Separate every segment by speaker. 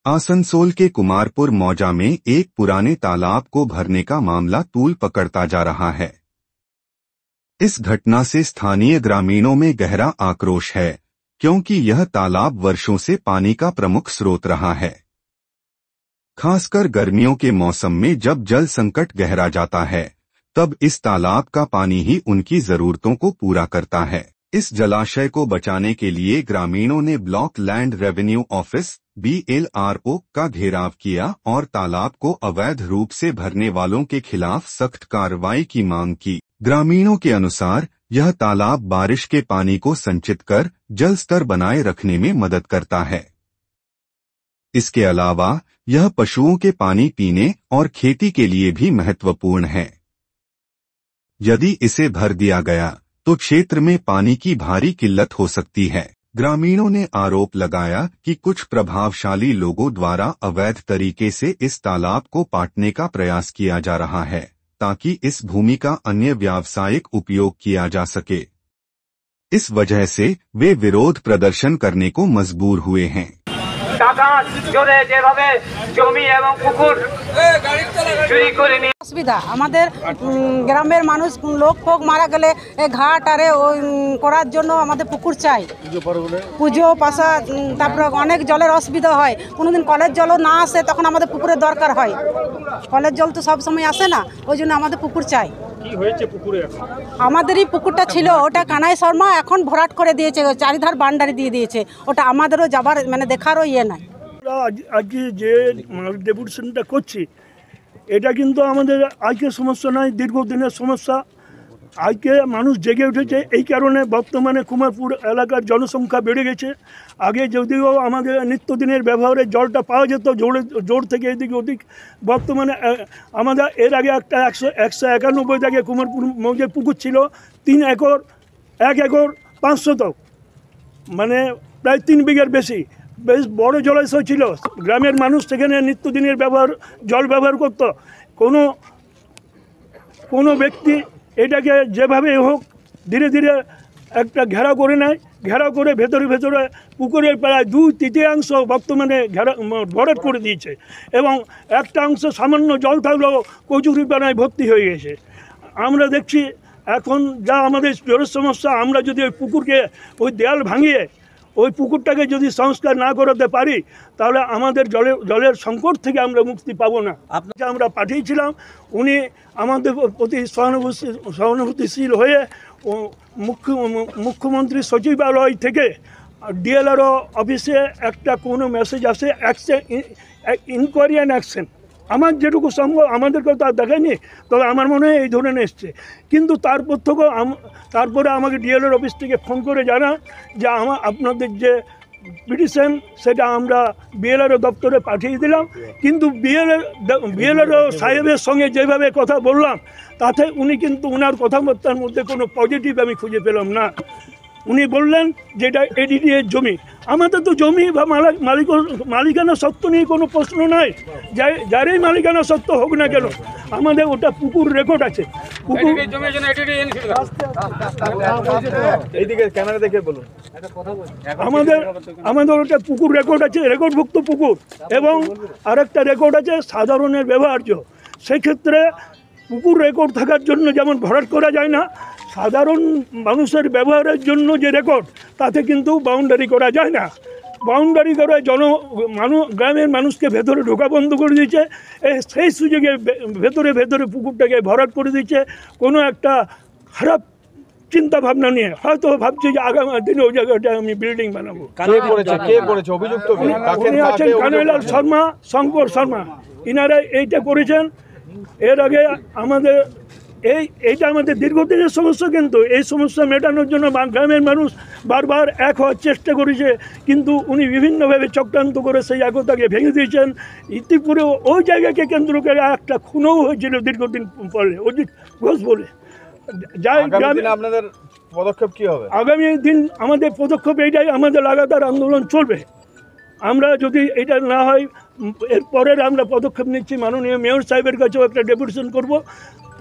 Speaker 1: आसनसोल के कुमारपुर मौजा में एक पुराने तालाब को भरने का मामला तूल पकड़ता जा रहा है। इस घटना से स्थानीय ग्रामीणों में गहरा आक्रोश है, क्योंकि यह तालाब वर्षों से पानी का प्रमुख स्रोत रहा है। खासकर गर्मियों के मौसम में जब जल संकट गहरा जाता है, तब इस तालाब का पानी ही उनकी जरूरतों को पूरा करता है। इस जलाशय को बचाने के लिए ग्रामीणों ने block land revenue office BLRO का घेराव किया और तालाब को अवैध रूप से भरने वालों के खिलाफ सख्त कार्रवाई की मांग की। ग्रामीणों के अनुसार यह तालाब बारिश के पानी को संचित कर जल स्तर बनाए रखने में मदद करता है। इसके अलावा यह पशुओं के पानी पीने और खेती के लिए भी महत्वपूर्ण है। यदि इसे भर दिया गया तो क्षेत्र में पानी की भारी किल्लत हो सकती है। ग्रामीणों ने आरोप लगाया कि कुछ प्रभावशाली लोगों द्वारा अवैध तरीके से इस तालाब को पाटने का प्रयास किया जा रहा है, ताकि इस भूमि का अन्य व्यावसायिक उपयोग किया जा सके। इस वजह से वे विरोध प्रदर्शन करने को मजबूर हुए हैं।
Speaker 2: অসুবিধা আমাদের গ্রামের মানুষ লোক ফোক মারা গেলে ঘাট আরে করার জন্য আমাদের পুকুর চাই, পুজো পাশা, তারপরে অনেক জলের অসুবিধা হয়। কোনোদিন কলের জলও না আসে, তখন আমাদের পুকুরের দরকার হয়। কলের জল তো সব সময় আসে না, ওই জন্য আমাদের পুকুর চাই।
Speaker 3: কি হয়েছে পুকুরে? এখন
Speaker 2: আমাদের এই পুকুরটা ছিল, ওটা কানাই শর্মা এখন ভরাট করে দিয়েছে, চারিধার বান্ডারি দিয়ে দিয়েছে। ওটা আমাদেরও যাবার মানে দেখারও ইয়ে নাই।
Speaker 4: আজকে যে ডেপুটেশনটা করছি, এটা কিন্তু আমাদের আজকের সমস্যা নয়, দীর্ঘদিনের সমস্যা। আজকে মানুষ জেগে উঠেছে এই কারণে। বর্তমানে কুমারপুর এলাকার জনসংখ্যা বেড়ে গেছে। আগে যদিও আমাদের নিত্যদিনের ব্যবহারে জলটা পাওয়া যেত জোর থেকে এদিকে ওদিক, বর্তমানে আমাদের এর আগে একটা 191 জায়গায় কুমারপুর মৌজার পুকুর ছিল, 3 একর 1 একর 500, মানে প্রায় 3 বিঘার বেশি, বেশ বড় জলাশয় ছিল। গ্রামের মানুষ সেখানে নিত্যদিনের জল ব্যবহার করত। কোনো ব্যক্তি এটাকে যেভাবে হোক ধীরে ধীরে একটা ঘেরাও করে নেয়, ঘেরাও করে ভেতরে পুকুরের প্রায় 2/3 বর্তমানে ভরাট করে দিয়েছে, এবং একটা অংশ সামান্য জল থাকলেও কচুরিপানায় ভর্তি হয়ে গেছে। আমরা দেখছি এখন যা আমাদের জলের সমস্যা, আমরা যদি ওই পুকুরকে ওই দেয়াল ভাঙিয়ে ওই পুকুরটাকে যদি সংস্কার না করাতে পারি, তাহলে আমাদের জলের সংকট থেকে আমরা মুক্তি পাবো না। আপনাকে আমরা পাঠিয়েছিলাম, উনি আমাদের প্রতি সহানুভূতিশীল হয়ে মুখ্যমন্ত্রী সচিবালয় থেকে DLRO অফিসে একটা কোনো মেসেজ আসে, ইনকোয়ারি অ্যান্ড অ্যাকশন। আমার যেটুকু সম্ভব আমাদেরকেও তা দেখায়নি, তবে আমার মনে হয় এই ধরনের এসছে। কিন্তু তারপরে আমাকে DLRO অফিস থেকে ফোন করে জানা যে আপনাদের যে পিটিশন সেটা আমরা BLRO দপ্তরে পাঠিয়ে দিলাম। কিন্তু BLRO সাহেবের সঙ্গে যেভাবে কথা বললাম, তাতে উনি কিন্তু ওনার কথাবার্তার মধ্যে কোনো পজিটিভ আমি খুঁজে পেলাম না। উনি বললেন যেটা ADDA জমি। আমাদের তো জমি বা মালিকানা সত্ত্ব নিয়ে কোনো প্রশ্ন নাই, যারই মালিকানা সত্ত্ব হোক না কেন, আমাদের ওটা পুকুর রেকর্ড আছে। আমাদের ওটা পুকুর রেকর্ড আছে, রেকর্ডভুক্ত পুকুর, এবং আরেকটা রেকর্ড আছে সাধারণের ব্যবহার্য। সেক্ষেত্রে পুকুর রেকর্ড থাকার জন্য যেমন ভরাট করা যায় না, সাধারণ মানুষের ব্যবহারের জন্য যে রেকর্ড, তাতে কিন্তু বাউন্ডারি করা যায় না। বাউন্ডারি করে গ্রামের মানুষকে ভেতরে ঢোকা বন্ধ করে দিয়েছে। সেই সুযোগে ভেতরে পুকুরটাকে ভরাট করে দিয়েছে কোনো একটা খারাপ চিন্তা ভাবনা নিয়ে। হয়তো ভাবছি যে আগামী দিনে ওই জায়গাটা আমি বিল্ডিং বানাবো। উনি আছেন কানাইলাল শর্মা, শঙ্কর শর্মা, ইনারা এইটা করেছেন। এর আগে এইটা আমাদের দীর্ঘদিনের সমস্যা, কিন্তু এই সমস্যা মেটানোর জন্য গ্রামের মানুষ বারবার এক হওয়ার চেষ্টা করেছে, কিন্তু উনি বিভিন্নভাবে চক্রান্ত করে সেই একতাকে ভেঙে দিয়েছেন। ইতিপূর্বে ওই জায়গাকে কেন্দ্র করে একটা খুনও হয়েছিল দীর্ঘদিন পরে, অজিত ঘোষ বলে।
Speaker 3: আপনাদের পদক্ষেপ কি হবে?
Speaker 4: আগামী দিন আমাদের পদক্ষেপ এইটাই, আমাদের লাগাতার আন্দোলন চলবে। আমরা যদি এটা না হয়, এরপরের আমরা পদক্ষেপ নিচ্ছি, মাননীয় মেয়র সাহেবের কাছেও একটা ডেপুটেশন করব।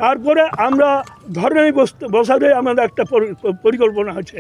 Speaker 4: তারপরে আমরা ধর্নায় বসাতে আমাদের একটা পরিকল্পনা আছে।